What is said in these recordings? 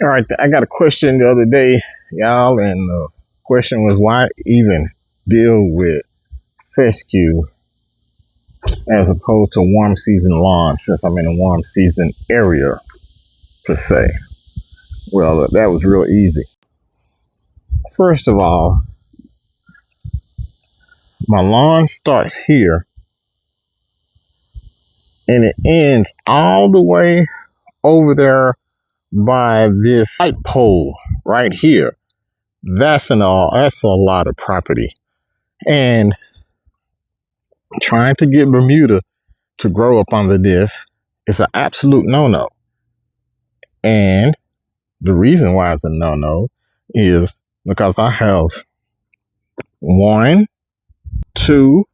All right, I got a question the other day, y'all, and the question was why even deal with fescue as opposed to warm season lawn since I'm in a warm season area per se. Well, that was real easy. First of all, my lawn starts here and it ends all the way over there by this light pole right here. That's a lot of property. And trying to get Bermuda to grow up under this is an absolute no-no. And the reason why it's a no-no is because I have 1, 2,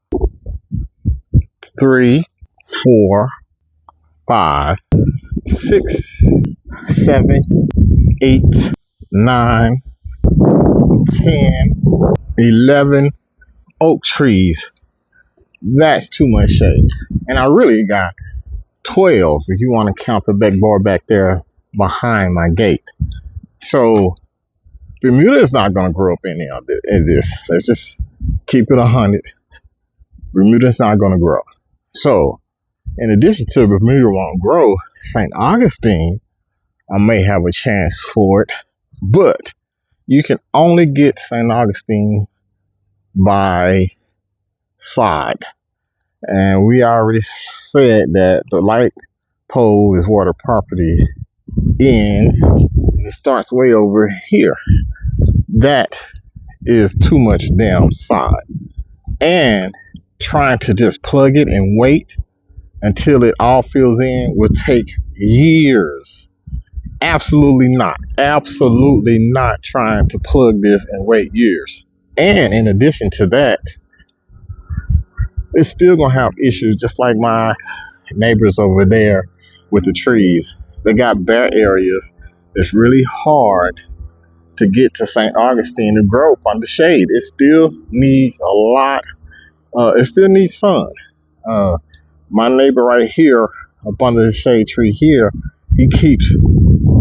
3, 4, 5, 6, 7, 8, 9, 10, 11 oak trees. That's too much shade. And I really got 12 if you want to count the back bar back there behind my gate. So Bermuda is not going to grow up any of this. Let's just keep it 100. Bermuda is not going to grow. So in addition to Bermuda won't grow, St. Augustine, I may have a chance for it, but you can only get St. Augustine by sod. And we already said that the light pole is where the property ends and it starts way over here. That is too much damn sod. And trying to just plug it and wait until it all fills in will take years. Absolutely not. Absolutely not trying to plug this and wait years. And in addition to that, it's still going to have issues just like my neighbors over there with the trees. They got bare areas. It's really hard to get to St. Augustine to grow up under shade. It still needs a lot. It still needs sun. My neighbor right here, up under the shade tree here, he keeps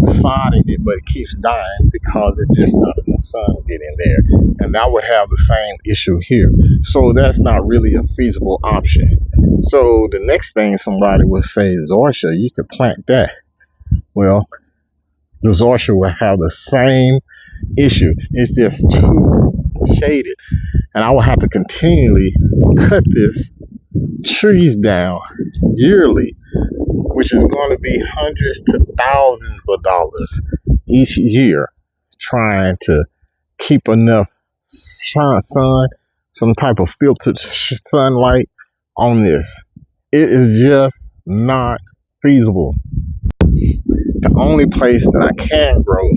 sodding it, but it keeps dying because it's just not enough sun getting there. And I would have the same issue here. So that's not really a feasible option. So the next thing somebody would say is Zoysia, you could plant that. Well, the Zoysia will have the same issue. It's just too shaded. And I will have to continually cut this trees down yearly, which is going to be hundreds to thousands of dollars each year trying to keep enough sun, some type of filtered sunlight on this. It is just not feasible. The only place that I can grow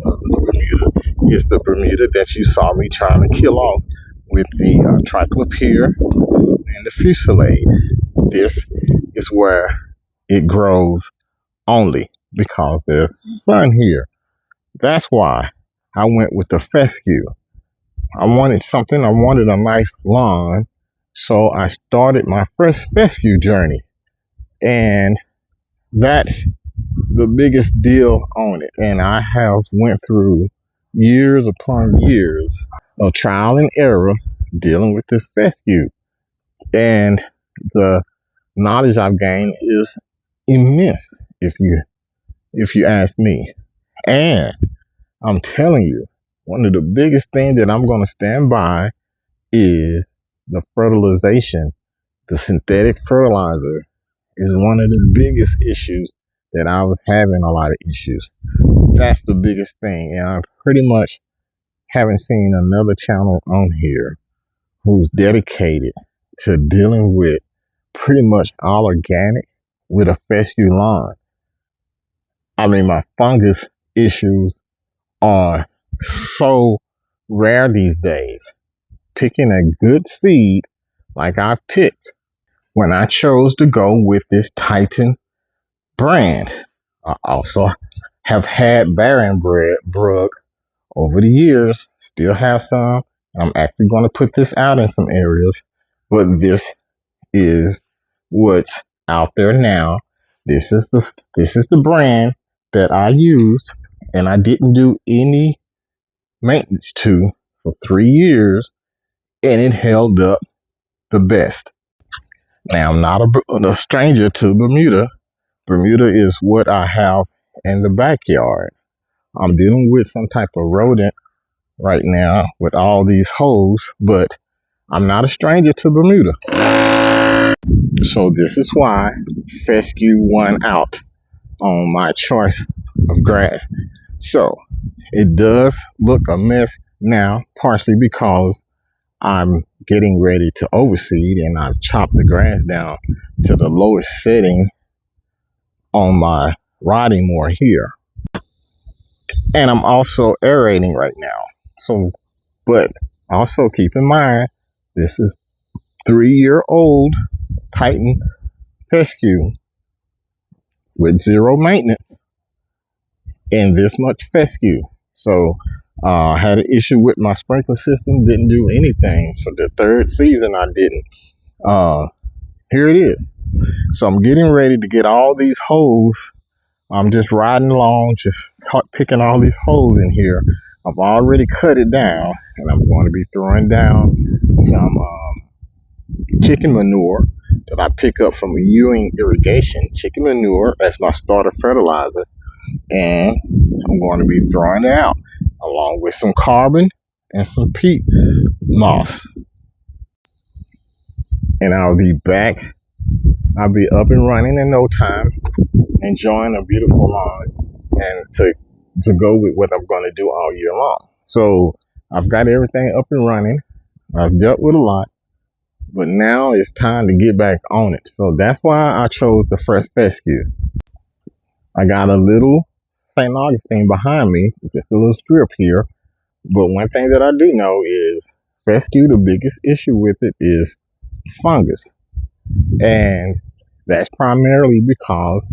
Bermuda is the Bermuda that you saw me trying to kill off with the triclopyr and the fusillade. This is where it grows only because there's sun here. That's why I went with the fescue. I wanted a nice lawn, so I started my first fescue journey. And that's the biggest deal on it. And I have went through years upon years of trial and error dealing with this fescue. And the knowledge I've gained is immense, if you ask me. And I'm telling you, one of the biggest things that I'm going to stand by is the fertilization. The synthetic fertilizer is one of the biggest issues that I was having a lot of issues. That's the biggest thing. And I pretty much haven't seen another channel on here who's dedicated to dealing with pretty much all organic with a fescue lawn. I mean, my fungus issues are so rare these days. Picking a good seed like I picked when I chose to go with this Titan brand. I also have had Barenbrug over the years, still have some. I'm actually going to put this out in some areas, but this is what's out there now. This is the brand that I used, and I didn't do any maintenance to for 3 years, and it held up the best. Now, I'm not a stranger to Bermuda. Bermuda is what I have in the backyard. I'm dealing with some type of rodent right now with all these holes, but I'm not a stranger to Bermuda. So this is why fescue won out on my choice of grass. So it does look a mess now, partially because I'm getting ready to overseed and I've chopped the grass down to the lowest setting on my riding mower here. And I'm also aerating right now. So, but also keep in mind, this is 3-year-old Titan fescue with zero maintenance and this much fescue. So I had an issue with my sprinkler system, didn't do anything. For the third season, I didn't. Here it is. So I'm getting ready to get all these holes. I'm just riding along, just picking all these holes in here. I've already cut it down, and I'm going to be throwing down some chicken manure that I pick up from Ewing Irrigation. Chicken manure as my starter fertilizer, and I'm going to be throwing it out along with some carbon and some peat moss. And I'll be back. I'll be up and running in no time, enjoying a beautiful lawn, and to go with what I'm going to do all year long. So I've got everything up and running. I've dealt with a lot, but now it's time to get back on it. So that's why I chose the fresh fescue. I got a little St. Augustine behind me, just a little strip here. But one thing that I do know is fescue, the biggest issue with it is fungus. And that's primarily because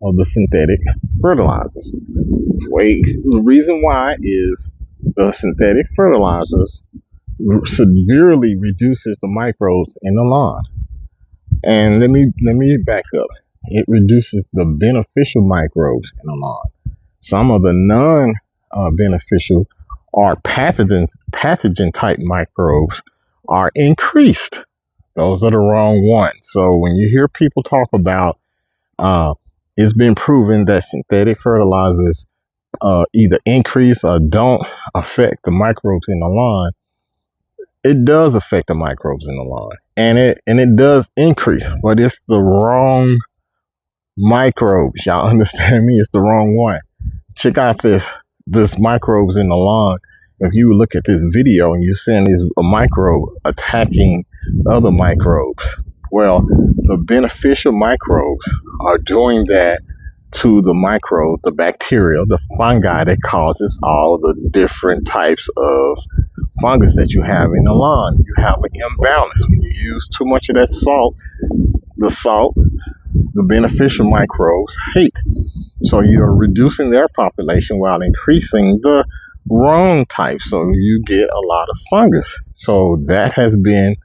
of the synthetic fertilizers. The reason why is the synthetic fertilizers severely reduces the microbes in the lawn. And let me back up. It reduces the beneficial microbes in the lawn. Some of the non-beneficial or pathogen type microbes are increased. Those are the wrong ones. So when you hear people talk about it's been proven that synthetic fertilizers either increase or don't affect the microbes in the lawn, it does affect the microbes in the lawn, and it does increase, but it's the wrong microbes. Y'all understand me? It's the wrong one. Check out this microbes in the lawn. If you look at this video and you're seeing these microbe attacking other microbes, well, the beneficial microbes are doing that to the microbes, the bacteria, the fungi that causes all the different types of fungus that you have in the lawn. You have an imbalance. When you use too much of that salt, the beneficial microbes hate. So you're reducing their population while increasing the wrong type. So you get a lot of fungus. So that has been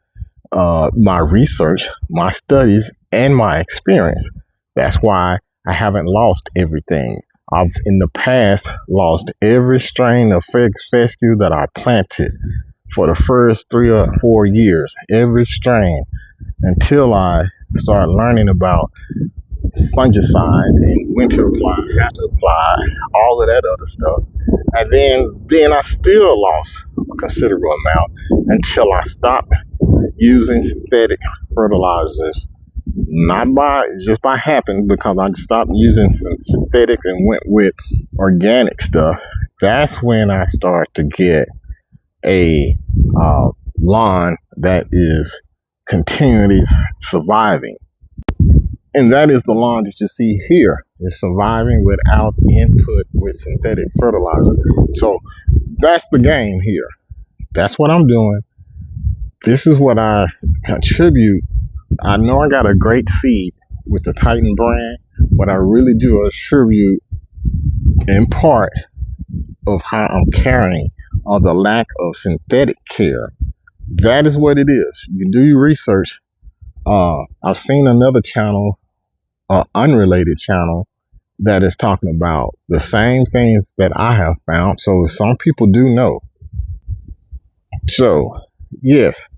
my research, my studies, and my experience. That's why I haven't lost everything. I've in the past lost every strain of fescue that I planted for the first 3 or 4 years, every strain, until I started learning about fungicides and when to apply, how to apply, all of that other stuff. And then I still lost a considerable amount until I stopped using synthetic fertilizers. Not just by happen, because I stopped using synthetics and went with organic stuff. That's when I start to get a lawn that is continually surviving. And that is the lawn that you see here. It's surviving without input with synthetic fertilizer. So that's the game here. That's what I'm doing. This is what I contribute. I know I got a great seed with the Titan brand, but I really do attribute in part of how I'm carrying or the lack of synthetic care. That is what it is. You do your research. I've seen another channel, unrelated channel, that is talking about the same things that I have found. So some people do know. So yes,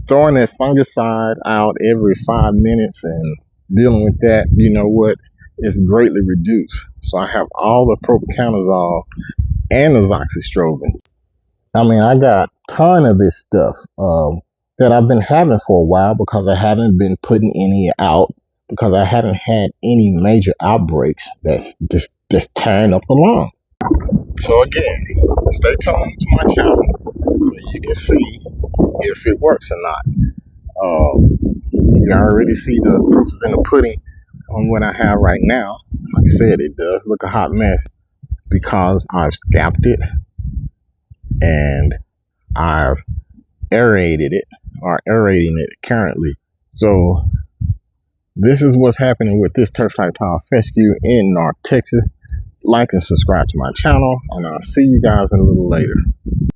throwing that fungicide out every 5 minutes and dealing with that, you know what, is greatly reduced. So I have all the propiconazole and the zoxystrobin. I mean, I got a ton of this stuff that I've been having for a while because I haven't been putting any out because I haven't had any major outbreaks that's just tearing up the lawn. So again, stay tuned to my channel so you can see if it works or not. You already see the proof is in the pudding on what I have right now. Like I said, it does look a hot mess because I've scapped it and I've aerated it or aerating it currently. So this is what's happening with this turf type tile fescue in North Texas. Like and subscribe to my channel, and I'll see you guys in a little later.